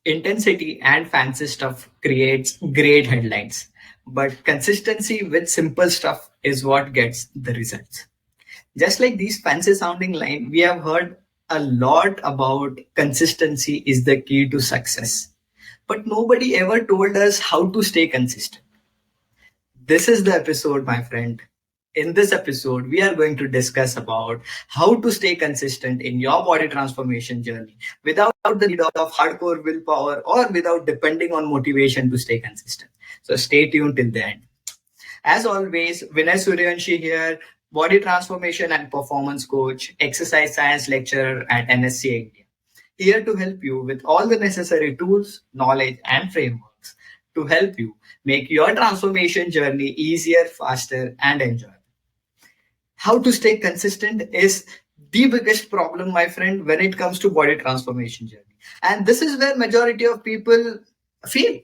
Intensity and fancy stuff creates great headlines, but consistency with simple stuff is what gets the results. Just like these fancy sounding line, we have heard a lot about consistency is the key to success. But nobody ever told us how to stay consistent. This is the episode, my friend. In this episode, we are going to discuss about how to stay consistent in your body transformation journey without the need of hardcore willpower or without depending on motivation to stay consistent. So stay tuned till the end. As always, Vinay Suryanshi here, body transformation and performance coach, exercise science lecturer at NSC India. Here to help you with all the necessary tools, knowledge, and frameworks to help you make your transformation journey easier, faster, and enjoyable. How to stay consistent is the biggest problem, my friend, when it comes to body transformation journey. And this is where majority of people fail.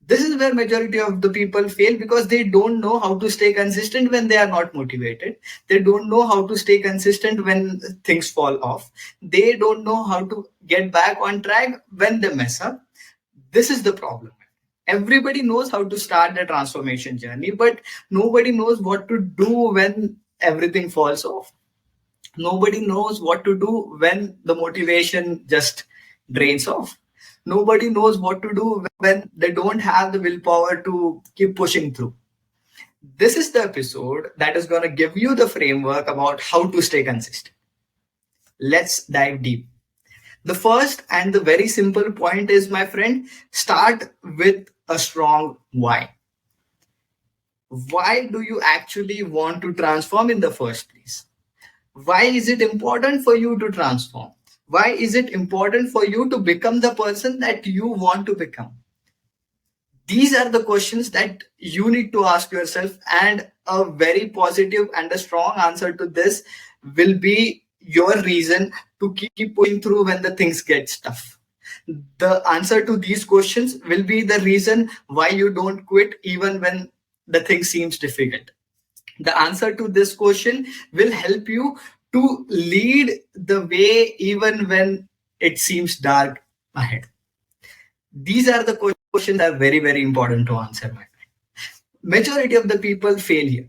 This is where majority of the people fail because they don't know how to stay consistent when they are not motivated. They don't know how to stay consistent when things fall off. They don't know how to get back on track when they mess up. This is the problem. Everybody knows how to start the transformation journey, but nobody knows what to do when everything falls off. Nobody knows what to do when the motivation just drains off. Nobody knows what to do when they don't have the willpower to keep pushing through. This is the episode that is going to give you the framework about how to stay consistent. Let's dive deep. The first and the very simple point is, my friend, start with a strong why. Why do you actually want to transform in the first place? Why is it important for you to transform? Why is it important for you to become the person that you want to become? These are the questions that you need to ask yourself, and a very positive and a strong answer to this will be your reason to keep pushing through when the things get tough. The answer to these questions will be the reason why you don't quit even when the thing seems difficult. The answer to this question will help you to lead the way even when it seems dark ahead. These are the questions that are very, very important to answer, my friend. Majority of the people fail here.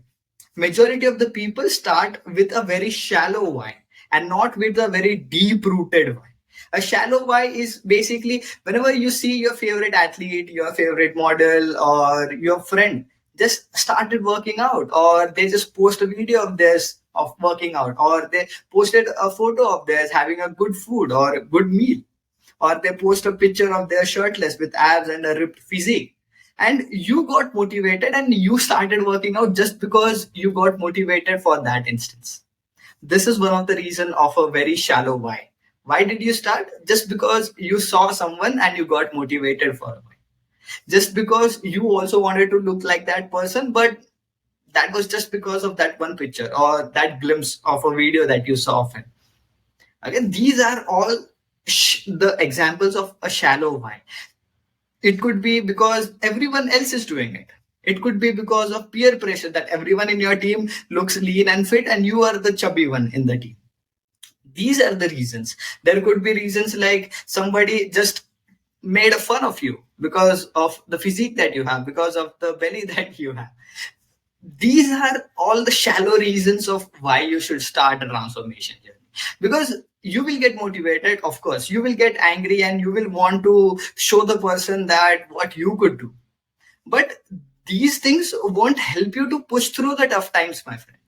Majority of the people start with a very shallow why and not with a very deep rooted why. A shallow why is basically whenever you see your favorite athlete, your favorite model, or your friend just started working out, or they just post a video of theirs of working out, or they posted a photo of theirs having a good food or a good meal, or they post a picture of their shirtless with abs and a ripped physique, and you got motivated and you started working out just because you got motivated for that instance. This is one of the reason of a very shallow why. Why did you start? Just because you saw someone and you got motivated for a while. Just because you also wanted to look like that person, but that was just because of that one picture or that glimpse of a video that you saw of him. Again, these are all the examples of a shallow why. It could be because everyone else is doing it. It could be because of peer pressure that everyone in your team looks lean and fit and you are the chubby one in the team. These are the reasons. There could be reasons like somebody just made a fun of you because of the physique that you have, because of the belly that you have. These are all the shallow reasons of why you should start a transformation journey. Because you will get motivated, of course, you will get angry and you will want to show the person that what you could do. But these things won't help you to push through the tough times, my friend.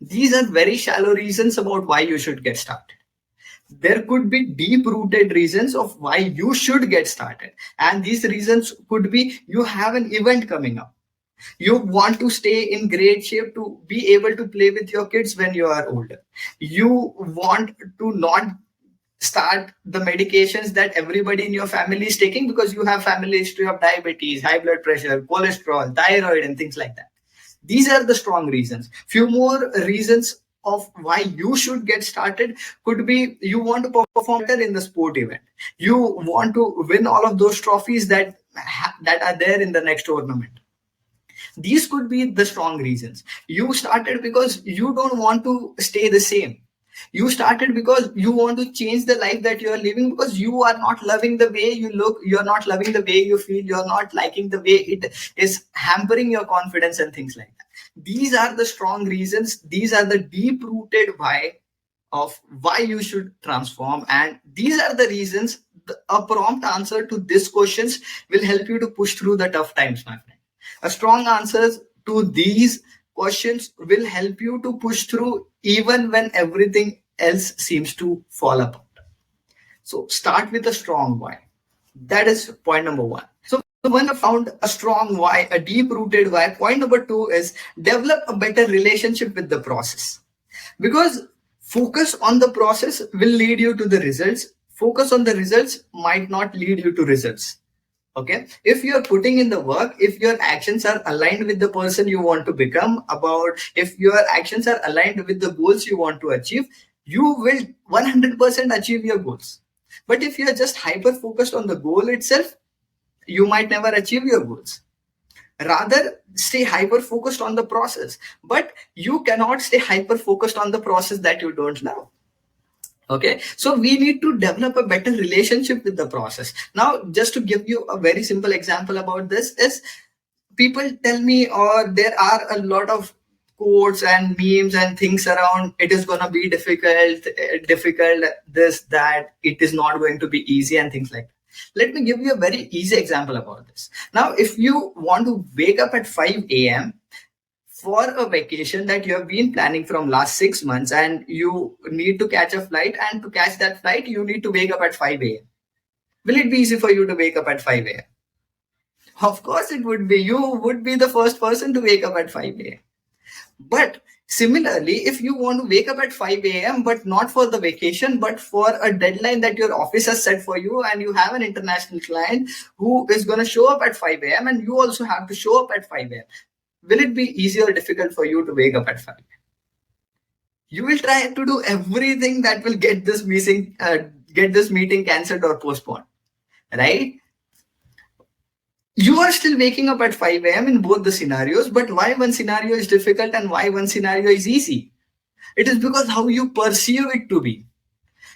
These are very shallow reasons about why you should get started. There could be deep rooted reasons of why you should get started. And these reasons could be you have an event coming up. You want to stay in great shape to be able to play with your kids when you are older. You want to not start the medications that everybody in your family is taking because you have family history of diabetes, high blood pressure, cholesterol, thyroid, and things like that. These are the strong reasons. Few more reasons of why you should get started could be you want to perform better in the sport event. You want to win all of those trophies that are there in the next tournament. These could be the strong reasons. You started because you don't want to stay the same. You started because you want to change the life that you are living, because you are not loving the way you look, you are not loving the way you feel, you are not liking the way it is hampering your confidence and things like that. These are the strong reasons, these are the deep rooted why of why you should transform, and these are the reasons. A prompt answer to these questions will help you to push through the tough times, my friend. A strong answers to these questions will help you to push through even when everything else seems to fall apart. So start with a strong why. That is point number one. So when you found a strong why, a deep rooted why, point number two is develop a better relationship with the process. Because focus on the process will lead you to the results. Focus on the results might not lead you to results. Okay, if you're putting in the work, if your actions are aligned with the person you want to become, about if your actions are aligned with the goals you want to achieve, you will 100% achieve your goals. But if you are just hyper focused on the goal itself, you might never achieve your goals. Rather, stay hyper focused on the process. But you cannot stay hyper focused on the process that you don't love. Okay, so we need to develop a better relationship with the process. Now, just to give you a very simple example about this is, people tell me, or there are a lot of quotes and memes and things around, it is going to be difficult, this, that, it is not going to be easy and things like that. Let me give you a very easy example about this. Now, if you want to wake up at 5 a.m. for a vacation that you have been planning from last 6 months, and you need to catch a flight, and to catch that flight you need to wake up at 5 a.m. Will it be easy for you to wake up at 5 a.m.? Of course it would be. You would be the first person to wake up at 5 a.m. But similarly, if you want to wake up at 5 a.m. but not for the vacation, but for a deadline that your office has set for you, and you have an international client who is going to show up at 5 a.m. and you also have to show up at 5 a.m., will it be easy or difficult for you to wake up at 5? You will try to do everything that will get this meeting cancelled or postponed, right? You are still waking up at 5 a.m. in both the scenarios, but why one scenario is difficult and why one scenario is easy? It is because how you perceive it to be.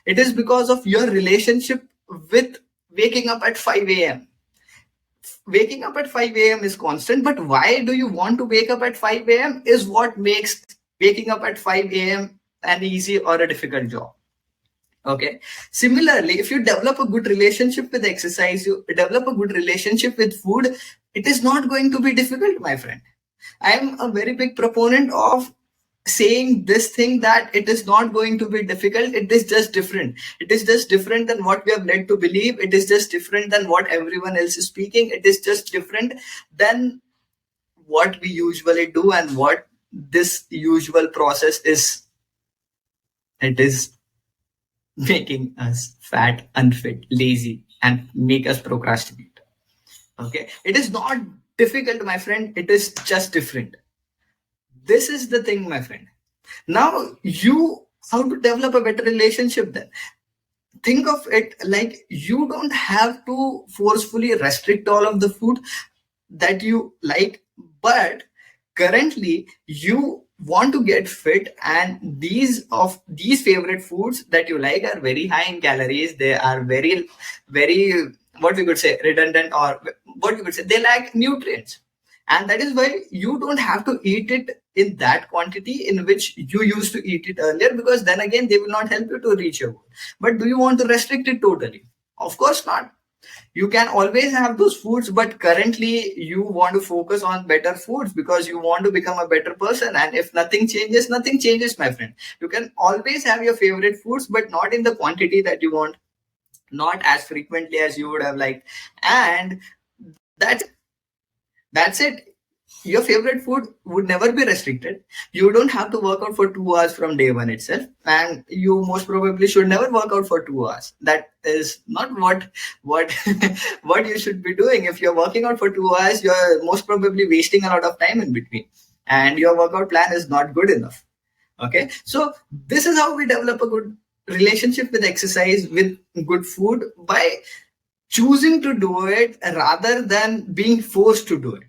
It is because of your relationship with waking up at 5 a.m. Waking up at 5 a.m. is constant, but why do you want to wake up at 5 a.m. is what makes waking up at 5 a.m. an easy or a difficult job. Okay. Similarly, if you develop a good relationship with exercise, you develop a good relationship with food, it is not going to be difficult, my friend. I am a very big proponent of saying this thing, that it is not going to be difficult, it is just different. It is just different than what we have led to believe. It is just different than what everyone else is speaking. It is just different than what we usually do and what this usual process is. It is making us fat, unfit, lazy, and make us procrastinate. Okay, it is not difficult, my friend, it is just different. This is the thing, my friend. Now, how to develop a better relationship then? Think of it like you don't have to forcefully restrict all of the food that you like, but currently you want to get fit, and these favorite foods that you like are very high in calories. They are very, what we could say, redundant, or what we could say, they lack nutrients. And that is why you don't have to eat it in that quantity in which you used to eat it earlier, because then again they will not help you to reach your goal. But do you want to restrict it totally? Of course not. You can always have those foods, but currently you want to focus on better foods because you want to become a better person. And if nothing changes, my friend. You can always have your favorite foods, but not in the quantity that you want, not as frequently as you would have liked. And that's it. Your favorite food would never be restricted. You don't have to work out for 2 hours from day one itself, and you most probably should never work out for 2 hours. That is not what what you should be doing. If you're working out for 2 hours, you're most probably wasting a lot of time in between, and your workout plan is not good enough. Okay, so this is how we develop a good relationship with exercise, with good food, by choosing to do it rather than being forced to do it.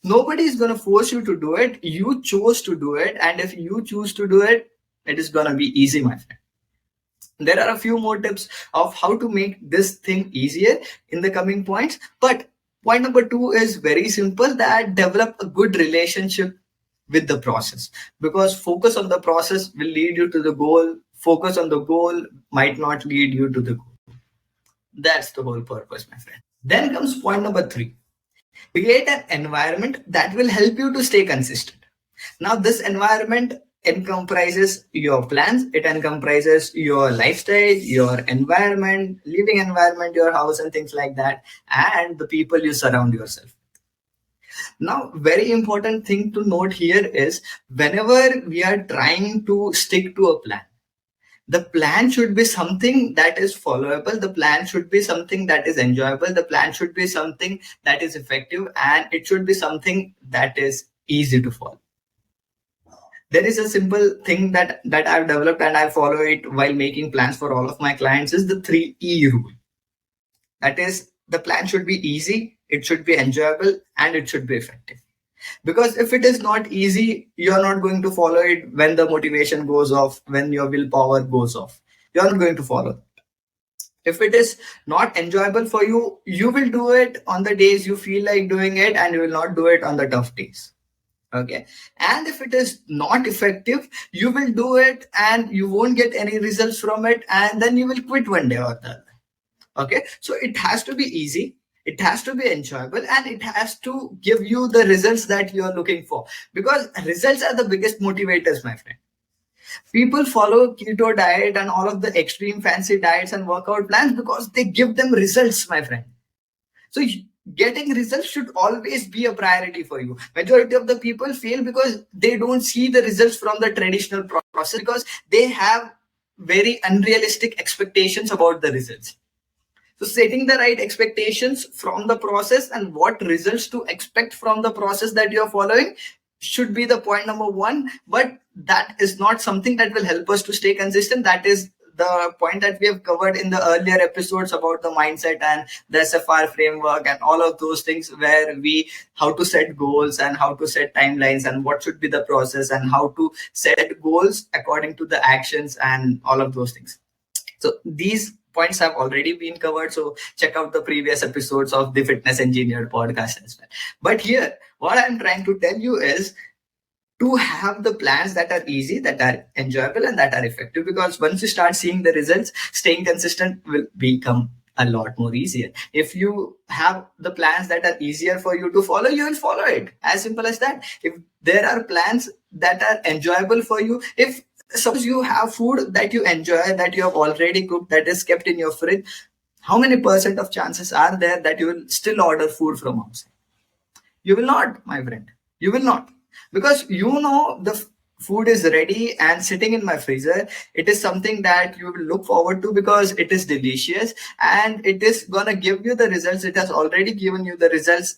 Nobody is going to force you to do it. You chose to do it, and if you choose to do it, It is gonna be easy, my friend. There are a few more tips of how to make this thing easier in the coming points. But point number two is very simple, that develop a good relationship with the process, because focus on the process will lead you to the goal. Focus on the goal might not lead you to the goal. That's the whole purpose, my friend. Then comes point number three. Create an environment that will help you to stay consistent. Now, this environment encompasses your plans, it encompasses your lifestyle, your environment, living environment, your house, and things like that, and the people you surround yourself. Now, very important thing to note here is whenever we are trying to stick to a plan, the plan should be something that is followable, the plan should be something that is enjoyable, the plan should be something that is effective, and it should be something that is easy to follow. There is a simple thing that I've developed and I follow it while making plans for all of my clients, is the 3E rule. That is, the plan should be easy, it should be enjoyable, and it should be effective. Because if it is not easy, you're not going to follow it when the motivation goes off, when your willpower goes off. You're not going to follow it. If it is not enjoyable for you, you will do it on the days you feel like doing it, and you will not do it on the tough days. Okay. And if it is not effective, you will do it and you won't get any results from it, and then you will quit one day or the other. Okay. So it has to be easy, it has to be enjoyable, and it has to give you the results that you are looking for, because results are the biggest motivators, my friend. People follow keto diet and all of the extreme fancy diets and workout plans because they give them results, my friend. So getting results should always be a priority for you. Majority of the people fail because they don't see the results from the traditional process, because they have very unrealistic expectations about the results. So setting the right expectations from the process and what results to expect from the process that you're following should be the point number one. But that is not something that will help us to stay consistent. That is the point that we have covered in the earlier episodes about the mindset and the SFR framework and all of those things, where we how to set goals and how to set timelines and what should be the process and how to set goals according to the actions and all of those things. So these points have already been covered. So check out the previous episodes of the Fitness Engineered podcast as well. But here, what I'm trying to tell you is to have the plans that are easy, that are enjoyable, and that are effective. Because once you start seeing the results, staying consistent will become a lot more easier. If you have the plans that are easier for you to follow, you will follow it. As simple as that. If there are plans that are enjoyable for you, if suppose you have food that you enjoy, that you have already cooked, that is kept in your fridge, how many percent of chances are there that you will still order food from outside? You will not, my friend. You will not. Because you know the food is ready and sitting in my freezer. It is something that you will look forward to because it is delicious and it is gonna give you the results. It has already given you the results.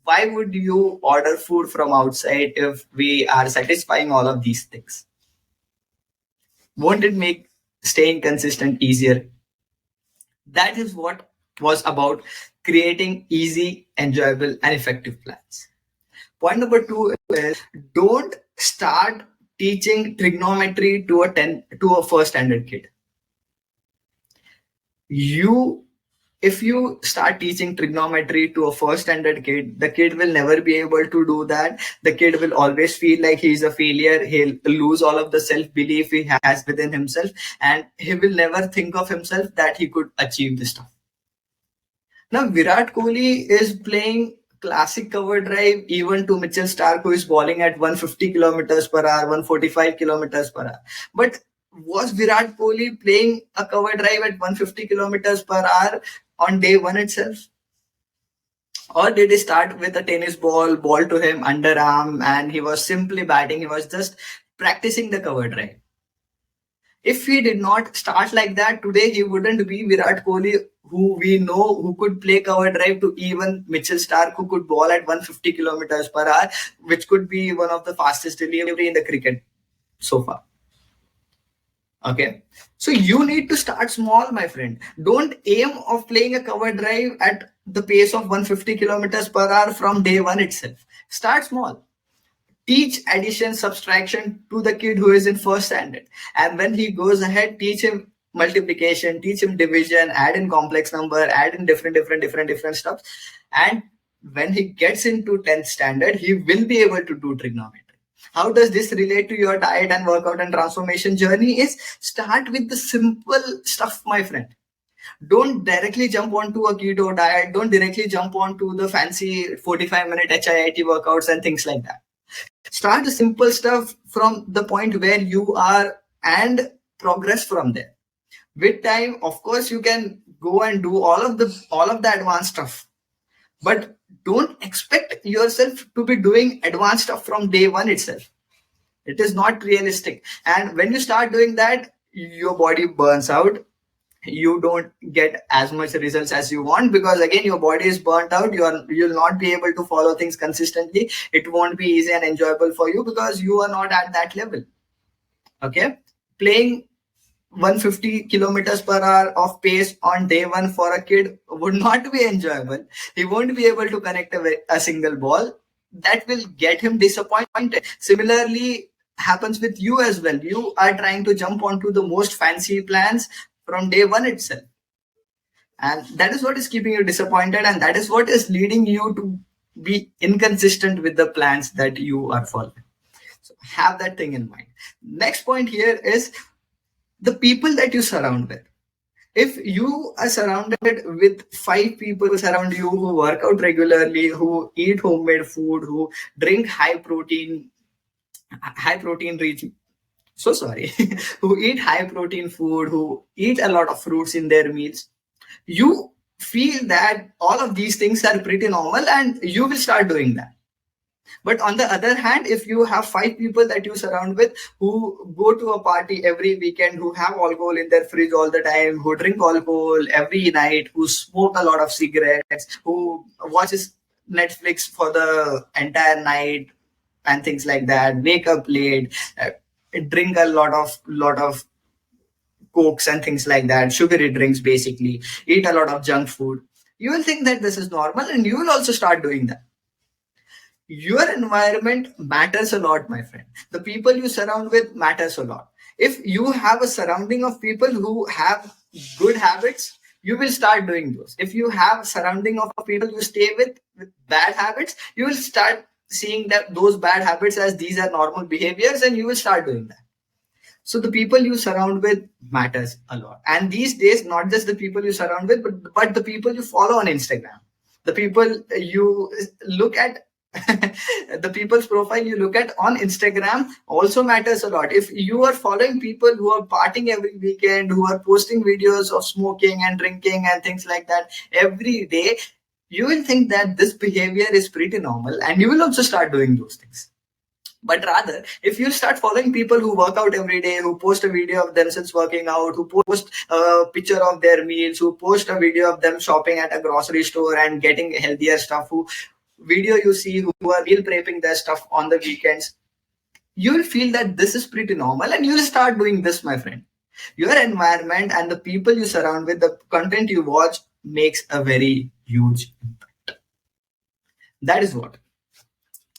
Why would you order food from outside if we are satisfying all of these things? Won't it make staying consistent easier? That is what was about creating easy, enjoyable, and effective plans. Point number two is don't start teaching trigonometry to a first standard kid. If you start teaching trigonometry to a first standard kid, the kid will never be able to do that. The kid will always feel like he's a failure. He'll lose all of the self-belief he has within himself, and he will never think of himself that he could achieve this stuff. Now, Virat Kohli is playing classic cover drive even to Mitchell Stark, who is bowling at 150 kilometers per hour, 145 kilometers per hour. But was Virat Kohli playing a cover drive at 150 kilometers per hour on day one itself? Or did he start with a tennis ball to him underarm and he was simply batting? He was just practicing the cover drive. If he did not start like that, today he wouldn't be Virat Kohli, who we know who could play cover drive to even Mitchell Stark, who could bowl at 150 kilometers per hour, which could be one of the fastest delivery in the cricket so far. Okay, so you need to start small, my friend. Don't aim of playing a cover drive at the pace of 150 kilometers per hour from day one itself. Start small. Teach addition, subtraction to the kid who is in first standard, and when he goes ahead, teach him multiplication, teach him division, add in complex number, add in different stuff. And when he gets into 10th standard, he will be able to do trigonometry. How does this relate to your diet and workout and transformation journey? Is start with the simple stuff, my friend. Don't directly jump onto a keto diet. Don't directly jump onto the fancy 45-minute HIIT workouts and things like that. Start the simple stuff from the point where you are and progress from there. With time, of course, you can go and do all of the advanced stuff, but don't expect yourself to be doing advanced stuff from day one itself. It is not realistic. And when you start doing that, your body burns out. You don't get as much results as you want, because again your body is burnt out. You'll not be able to follow things consistently. It won't be easy and enjoyable for you because you are not at that level. Okay, playing 150 kilometers per hour of pace on day one for a kid would not be enjoyable. He won't be able to connect a single ball. That will get him disappointed. Similarly happens with you as well. You are trying to jump onto the most fancy plans from day one itself, and that is what is keeping you disappointed, and that is what is leading you to be inconsistent with the plans that you are following. So have that thing in mind. Next point here is the people that you surround with. If you are surrounded with 5 people around you who work out regularly, who eat homemade food, who drink high protein rich, so sorry, who eat high protein food, who eat a lot of fruits in their meals, you feel that all of these things are pretty normal and you will start doing that. But on the other hand, if you have 5 people that you surround with who go to a party every weekend, who have alcohol in their fridge all the time, who drink alcohol every night, who smoke a lot of cigarettes, who watches Netflix for the entire night and things like that, wake up late, drink a lot of cokes and things like that, sugary drinks basically, eat a lot of junk food, you will think that this is normal and you will also start doing that. Your environment matters a lot, my friend. The people you surround with matters a lot. If you have a surrounding of people who have good habits, you will start doing those. If you have a surrounding of people you stay with bad habits, you will start seeing that those bad habits as these are normal behaviors and you will start doing that. So the people you surround with matters a lot. And these days, not just the people you surround with, but the people you follow on Instagram, the people you look at, the people's profile you look at on Instagram also matters a lot. If you are following people who are partying every weekend, who are posting videos of smoking and drinking and things like that every day, you will think that this behavior is pretty normal and you will also start doing those things. But rather, if you start following people who work out every day, who post a video of themselves working out, who post a picture of their meals, who post a video of them shopping at a grocery store and getting healthier stuff, who video you see who are meal prepping their stuff on the weekends, you will feel that this is pretty normal and you will start doing this, my friend. Your environment and the people you surround with, the content you watch makes a very huge impact. That is what.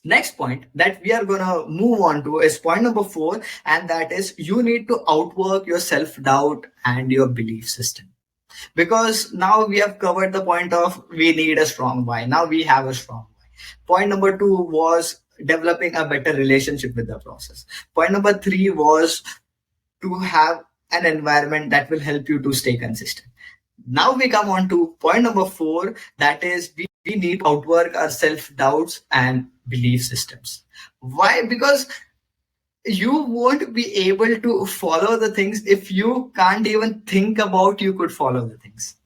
Next point that we are going to move on to is point number 4, and that is you need to outwork your self-doubt and your belief system. Because now we have covered the point of we need a strong why. Now we have a strong why. Point number 2 was developing a better relationship with the process. Point number 3 was to have an environment that will help you to stay consistent. Now we come on to point number 4, that is we need to outwork our self-doubts and belief systems. Why? Because you won't be able to follow the things if you can't even think about you could follow the things.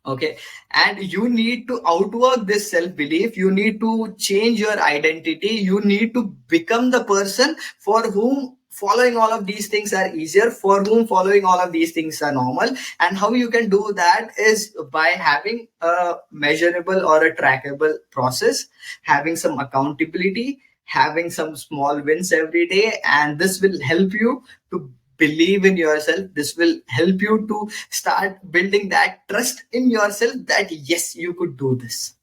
Okay, and you need to outwork this self-belief. You need to change your identity. You need to become the person for whom following all of these things are easier, for whom following all of these things are normal. And how you can do that is by having a measurable or a trackable process, having some accountability, having some small wins every day, and this will help you to believe in yourself. This will help you to start building that trust in yourself that yes, you could do this.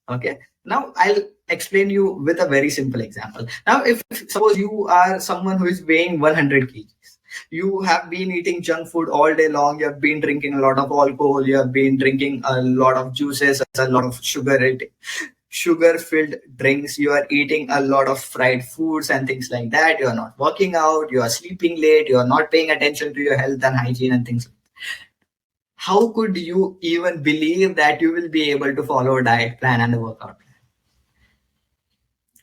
Okay, now I'll explain you with a very simple example. Now, if suppose you are someone who is weighing 100 kgs, you have been eating junk food all day long, you have been drinking a lot of alcohol, you have been drinking a lot of juices, a lot of sugar filled drinks, you are eating a lot of fried foods and things like that, you are not working out, you are sleeping late, you are not paying attention to your health and hygiene and things. How could you even believe that you will be able to follow a diet plan and a workout plan?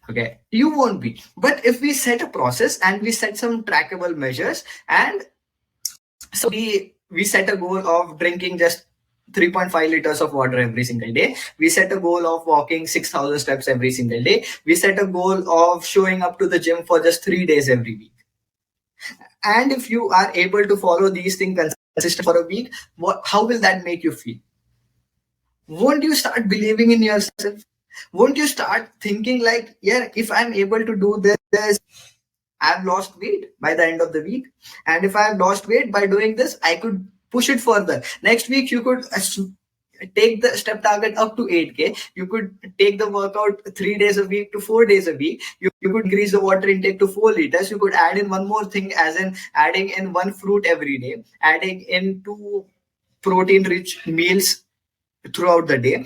Okay, you won't be. But if we set a process and we set some trackable measures, and so we set a goal of drinking just 3.5 liters of water every single day. We set a goal of walking 6,000 steps every single day. We set a goal of showing up to the gym for just 3 days every week. And if you are able to follow these things consistently for a week, how will that make you feel? Won't you start believing in yourself? Won't you start thinking like, yeah, if I'm able to do this, I've lost weight by the end of the week. And if I've lost weight by doing this, I could push it further. Next week, you could take the step target up to 8K. You could take the workout 3 days a week to 4 days a week. You could increase the water intake to 4 liters. You could add in one more thing, as in adding in one fruit every day, adding in 2 protein rich meals throughout the day.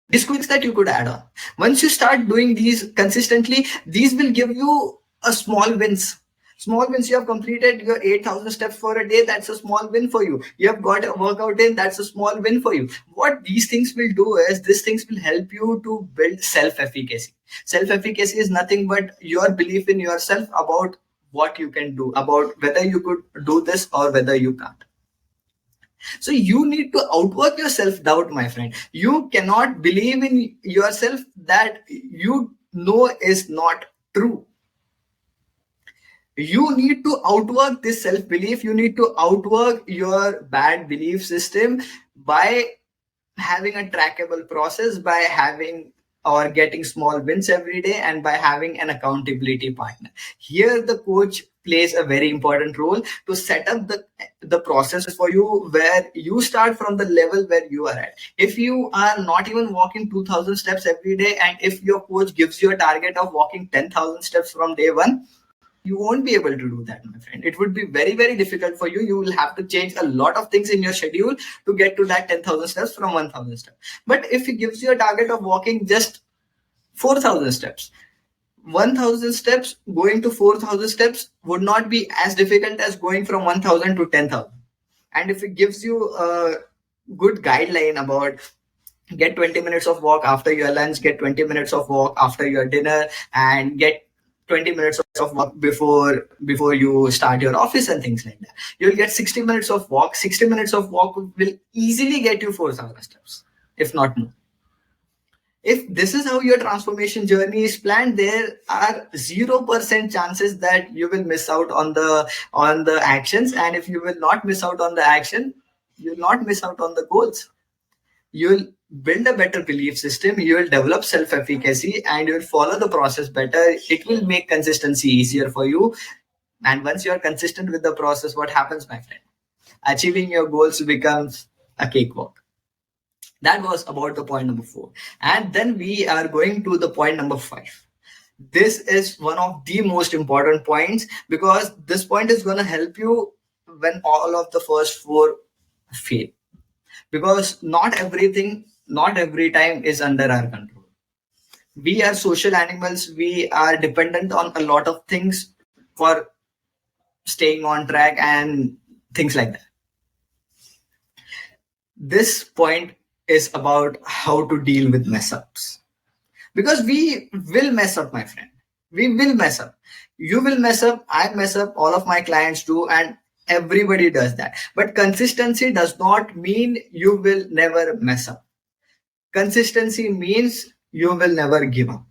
These quick that you could add on. Once you start doing these consistently, these will give you a small wins. Small wins. You have completed your 8,000 steps for a day. That's a small win for you. You have got a workout in. That's a small win for you. What these things will do is, these things will help you to build self-efficacy. Self-efficacy is nothing but your belief in yourself about what you can do, about whether you could do this or whether you can't. So you need to outwork your self-doubt, my friend. You cannot believe in yourself that you know is not true. You need to outwork this self-belief. You need to outwork your bad belief system by having a trackable process, by having or getting small wins every day, and by having an accountability partner. Here the coach plays a very important role to set up the process for you, where you start from the level where you are at. If you are not even walking 2,000 steps every day, and if your coach gives you a target of walking 10,000 steps from day one, you won't be able to do that, my friend. It would be very, very difficult for you. You will have to change a lot of things in your schedule to get to that 10,000 steps from 1,000 steps. But if he gives you a target of walking just 4,000 steps, 1,000 steps going to 4,000 steps would not be as difficult as going from 1,000 to 10,000. And if it gives you a good guideline about get 20 minutes of walk after your lunch, get 20 minutes of walk after your dinner, and get 20 minutes of walk before you start your office and things like that, you'll get 60 minutes of walk. 60 minutes of walk will easily get you 4,000 steps, if not more. If this is how your transformation journey is planned, there are 0% chances that you will miss out on the actions. And if you will not miss out on the action, you will not miss out on the goals. You will build a better belief system, you will develop self-efficacy, and you will follow the process better. It will make consistency easier for you. And once you are consistent with the process, what happens, my friend? Achieving your goals becomes a cakewalk. That was about the point number 4. And then we are going to the point number 5. This is one of the most important points, because this point is going to help you when all of the first 4 fail. Because not every time is under our control. We are social animals. We are dependent on a lot of things for staying on track and things like that. This point is about how to deal with mess ups. Because we will mess up, my friend. We will mess up. You will mess up. I mess up. All of my clients do. And everybody does that. But consistency does not mean you will never mess up. Consistency means you will never give up.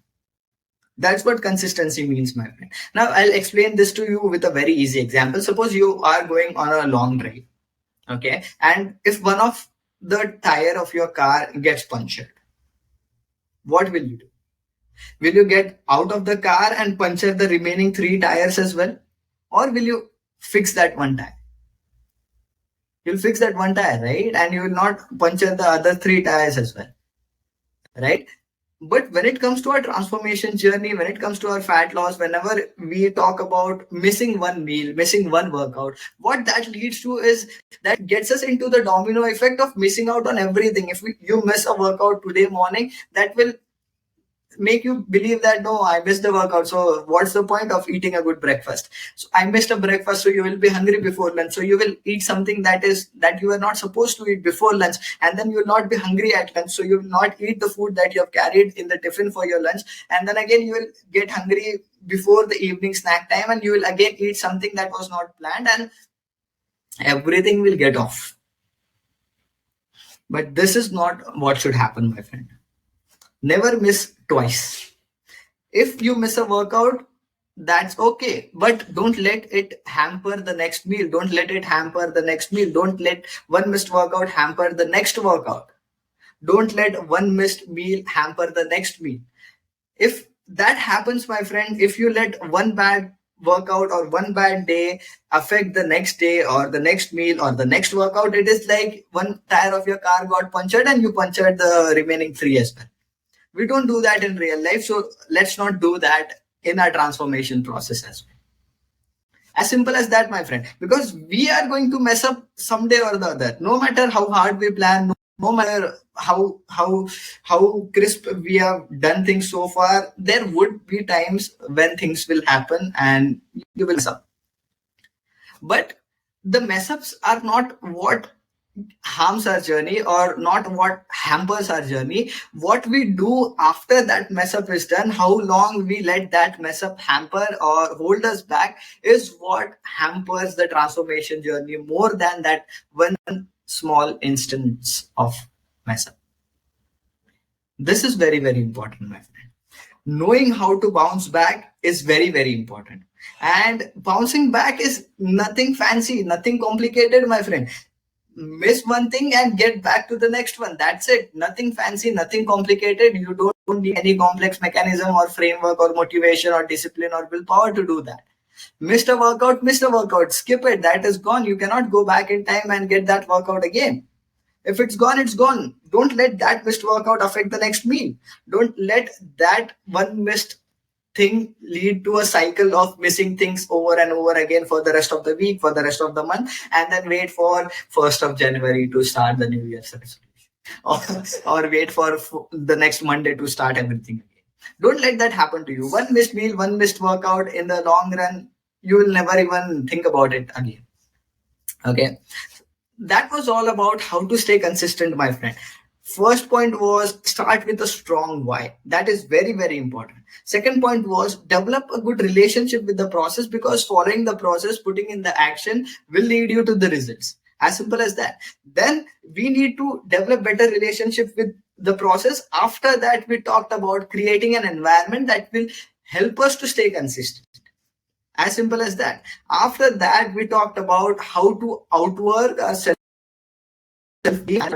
That's what consistency means, my friend. Now, I'll explain this to you with a very easy example. Suppose you are going on a long drive, okay? And if one of the tire of your car gets punctured, what will you do? Will you get out of the car and puncture the remaining 3 tires as well? Or will you fix that one tire? You'll fix that one tire, right? And you will not puncture the other 3 tires as well, right? But when it comes to our transformation journey, when it comes to our fat loss, whenever we talk about missing one meal, missing one workout, what that leads to is that gets us into the domino effect of missing out on everything. If you miss a workout today morning, that will make you believe that no, I missed the workout, so what's the point of eating a good breakfast? So I missed a breakfast, so you will be hungry before lunch, so you will eat something that you are not supposed to eat before lunch, and then you will not be hungry at lunch, so you will not eat the food that you have carried in the tiffin for your lunch, and then again you will get hungry before the evening snack time, and you will again eat something that was not planned, and everything will get off. But this is not what should happen, my friend. Never miss twice. If you miss a workout, that's okay, but don't let it hamper the next meal. Don't let it hamper the next meal. Don't let one missed workout hamper the next workout. Don't let one missed meal hamper the next meal. If that happens, my friend, if you let one bad workout or one bad day affect the next day or the next meal or the next workout, it is like one tire of your car got punctured and you punctured the remaining three as well. We don't do that in real life, so let's not do that in our transformation process as well. As simple as that, my friend, because we are going to mess up someday or the other, no matter how hard we plan, no matter how crisp we have done things so far, there would be times when things will happen and you will mess up. But the mess ups are not what harms our journey or not what hampers our journey. What we do after that mess up is done, how long we let that mess up hamper or hold us back, is what hampers the transformation journey more than that one small instance of mess up. This is very, very important, my friend. Knowing how to bounce back is very, very important. And bouncing back is nothing fancy, nothing complicated, my friend. Miss one thing and get back to the next one. That's it. Nothing fancy, nothing complicated. You don't need any complex mechanism or framework or motivation or discipline or willpower to do that. Missed a workout, missed a workout. Skip it. That is gone. You cannot go back in time and get that workout again. If it's gone, it's gone. Don't let that missed workout affect the next meal. Don't let that one missed thing lead to a cycle of missing things over and over again for the rest of the week, for the rest of the month, and then wait for 1st of January to start the New Year's resolution, or wait for the next Monday to start everything again. Don't let that happen to you. One missed meal, one missed workout, in the long run, you will never even think about it again. Okay. That was all about how to stay consistent, my friend. First point was start with a strong why. That is very, very important. Second point was develop a good relationship with the process, because following the process, putting in the action will lead you to the results. As simple as that. Then we need to develop better relationship with the process. After that, we talked about creating an environment that will help us to stay consistent. As simple as that. After that, we talked about how to outwork our self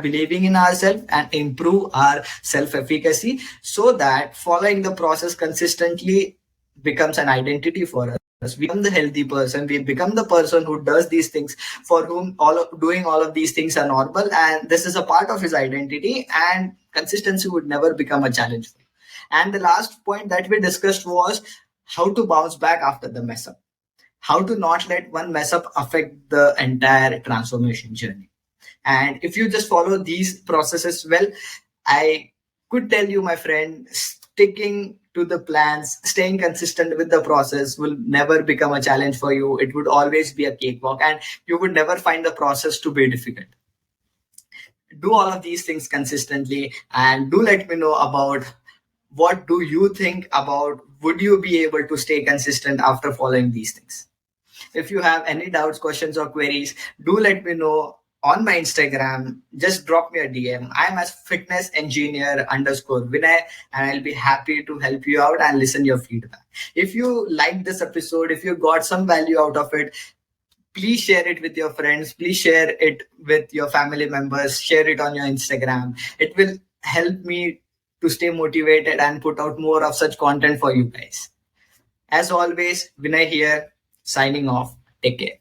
believing in ourselves and improve our self-efficacy, so that following the process consistently becomes an identity for us. We become the healthy person. We become the person who does these things, for whom doing all of these things are normal, and this is a part of his identity, and consistency would never become a challenge for you. And the last point that we discussed was how to bounce back after the mess up, how to not let one mess up affect the entire transformation journey. And if you just follow these processes well, I could tell you, my friend, sticking to the plans, staying consistent with the process will never become a challenge for you. It would always be a cakewalk, and you would never find the process to be difficult. Do all of these things consistently, and do let me know about what do you think about, would you be able to stay consistent after following these things? If you have any doubts, questions, or queries, do let me know on my Instagram. Just drop me a DM. I'm as fitness engineer underscore Vinay, and I'll be happy to help you out and listen your feedback. If you liked this episode, if you got some value out of it, please share it with your friends. Please share it with your family members. Share it on your Instagram. It will help me to stay motivated and put out more of such content for you guys. As always, Vinay here, signing off. Take care.